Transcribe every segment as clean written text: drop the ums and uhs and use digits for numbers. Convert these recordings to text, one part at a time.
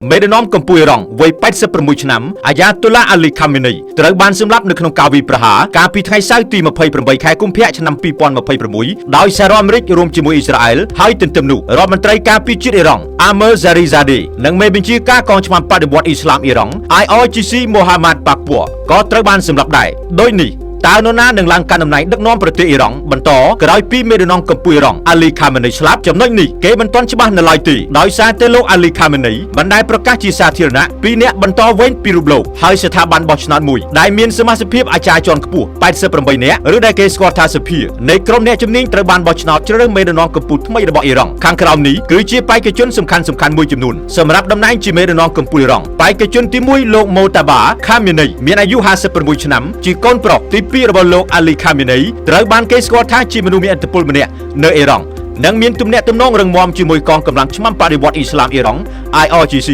មេដឹកនាំកម្ពុជារងវ័យ86ឆ្នាំអាយ៉ាតុលាអាលីខាមេនីត្រូវបានសម្លាប់នៅក្នុងការវាយប្រហារកាលពីថ្ងៃសៅរ៍ទី28ខែកុម្ភៈឆ្នាំ2026ដោយសហរដ្ឋអាមេរិករួមជាមួយអ៊ីស្រាអែលហើយទន្ទឹមនោះរដ្ឋមន្ត្រីការពារជាតិអ៊ីរ៉ង់អាមឺហ្សារីហ្សាដេនិងមេបញ្ជាការកងឆ្មាំបដិវត្តន៍អ៊ីស្លាមអ៊ីរ៉ង់ IRGC មូហាម៉ាត់ប៉ាក់ពួរក៏ត្រូវបានសម្លាប់ដែរដោយនេះតើនរណានឹងឡើងកាន់តំណែងដឹកនាំប្រទេសអ៊ីរ៉ង់បន្តក្រោយពីមេដឹកនាំកម្ពុជាអ៊ីរ៉ង់អាលីខាមេនីស្លាប់ចំណុចនេះគេមិនទាន់ច្បាស់នៅឡើយទេដោយសារតែលោកអាលីខាមេនីបានដែលប្រកាសជាសាធារណៈពីអ្នកបន្តវេនពីរូបលោកហើយស្ថាប័នបោះឆ្នោតមួយដែលមានសមាជិកអាចារ្យជាន់ខ្ពស់88នាក់ឬដែលគេស្គាល់ថាសភានៃក្រុមអ្នកជំនាញត្រូវបានបោះឆ្នោតជ្រើសរើសមេដឹកនាំកម្ពុជាថ្មីរបស់អ៊ីរ៉ង់ខាងក្រោមនេះគឺជាបេក្ខជនសំខាន់ៗមួយចំនួនសម្រាប់តំណែងជាមេដឹកនាំកម្ពុជាអ៊ីរ៉ង់បេក្ខជនទី1លោកម៉ូតាបាខាមេនីមានអាយុ56ឆ្នាំជាកូនប្រុសទី2របស់លោកអាលីខាមេនីត្រូវបានគេស្គាល់ថាជាមនុស្សមានឥទ្ធិពលម្នាក់នៅអ៊ីរ៉ង់និងមានទំនាក់ទំនងរឹងមាំជាមួយកងកម្លាំងឆ្មាំបដិវត្តន៍អ៊ីស្លាមអ៊ីរ៉ង់ IRGC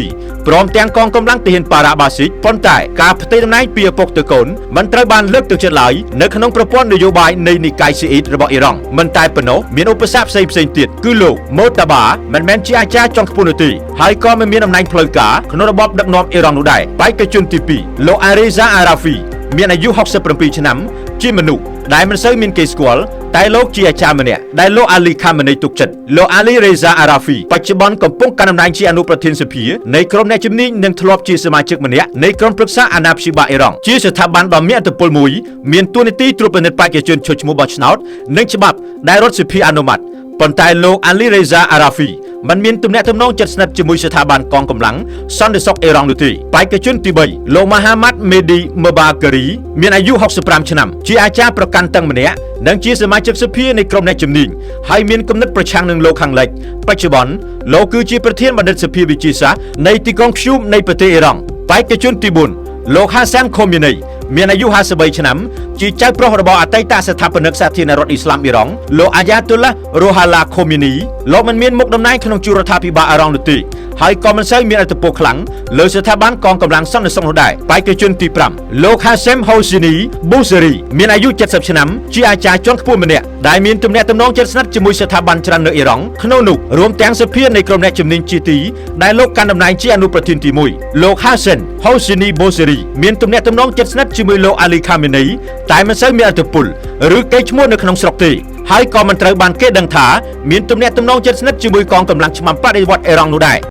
ព្រមទាំងកងកម្លាំងទាហានប៉ារ៉ាបាស៊ីកប៉ុន្តែការផ្ទេរតំណែងពីឪពុកទៅកូនមិនត្រូវបានលើកទឹកចិត្តឡើយនៅក្នុងប្រព័ន្ធនយោបាយនៃនិកាយស៊ីអ៊ីតរបស់អ៊ីរ៉ង់មិនតែប៉ុណ្ណោះមានឧបសគ្គផ្សេងៗទៀតគឺលោកម៉ូតាបាមិនមែនជាអាចារ្យជាន់ខ្ពស់នោះទេហើយក៏មិនមានតំណែងផ្លូវការក្នុងរបបដឹកនាំអ៊ីរ៉ង់នោះដែរបេក្ខជនទី2លោកអារេហ្សាអារ៉ាហ្វីមានអាយុ67ឆ្នាំជាមនុស្សដែលមិនសូវមានគេស្គាល់តែលោកជាអាចារ្យម្នាក់ដែលលោកអាលីខាមេនីទុកចិត្តលោកអាលីរេហ្សាអារ៉ាហ្វីបច្ចុប្បន្នកំពុងកាន់តំណែងជាអនុប្រធានសភានៃក្រុមអ្នកជំនាញនិងធ្លាប់ជាសមាជិកម្នាក់នៃក្រុមប្រឹក្សាអាណាព្យាបាលអ៊ីរ៉ង់ជាស្ថាប័នដ៏មានឥទ្ធិពលមួយមានតួនាទីត្រួតពិនិត្យបេក្ខជនឈ្មោះបោះឆ្នោតនិងច្បាប់ដែលរដ្ឋសភាអនុម័តប៉ុន្តែលោកអាលីរេហ្សាអារ៉ាហ្វីមិនមានទំនាក់ទំនងជិតស្និទ្ធជាមួយស្ថាប័នកងកម្លាំងសន្តិសុខអ៊ីរ៉ង់នោះទេបេក្ខជនទី3លោកម៉ាហាម៉ាត់មេឌីមបាការីមានអាយុ65ឆ្នាំជាអាចារ្យប្រកាន់តឹងម្នាក់និងជាសមាជិកសភានៃក្រុមអ្នកជំនាញហើយមានគំនិតប្រឆាំងនឹងលោកខាងលិចបច្ចុប្បន្នលោកគឺជាប្រធានបណ្ឌិតសភាវិទ្យាសាស្ត្រនៃទីក្រុងខ្ជូមនៃប្រទេសអ៊ីរ៉ង់បេក្ខជនទី4លោកហាសានខូមីនីមានអាយុ53ឆ្នាំជាចៅប្រុសរបស់អតីតស្ថាបនិកសាធារណរដ្ឋអ៊ីស្លាមអ៊ីរ៉ង់លោកអាយ៉ាតុលារ៉ូហាឡាខូមីនីលោកមិនមានមុខតំណែងក្នុងជួររដ្ឋាភិបាលអ៊ីរ៉ង់នោះទេហើយក៏មិនសូវមានឥទ្ធិពលខ្លាំងលើស្ថាប័នកងកម្លាំងសន្តិសុខនោះដែរបេក្ខជនទី5លោកហាសេមហូស៊ីនីប៊ូសេរីមានអាយុ70ឆ្នាំជាអាចារ្យជាន់ខ្ពស់ម្នាក់ដែលមានទំនាក់ទំនងជិតស្និទ្ធជាមួយស្ថាប័នច្រើននៅអ៊ីរ៉ង់ក្នុងនោះរួមទាំងសភានៃក្រុមអ្នកជំនាញជាទីដែលលោកកាន់តំណែងជាអនុប្រធានទី1លោកហាសេនហូស៊ីនីប៊ូសេរីមានទំនាក់ទំនងជិតស្និទ្ធជាមួយលោកអាលីខាមេនីតែមិនសូវមានឥទ្ធិពលឬកេរ្តិ៍ឈ្មោះនៅក្នុងស្រុកទេហើយក៏មិនត្រូវបានគេដឹងថាមានទំនាក់ទំនងជិតស្និទ្ធជាមួយកងកម្លាំងឆ្មាំបដិវត្តន៍អ៊ីរ៉ង់នោះដែរ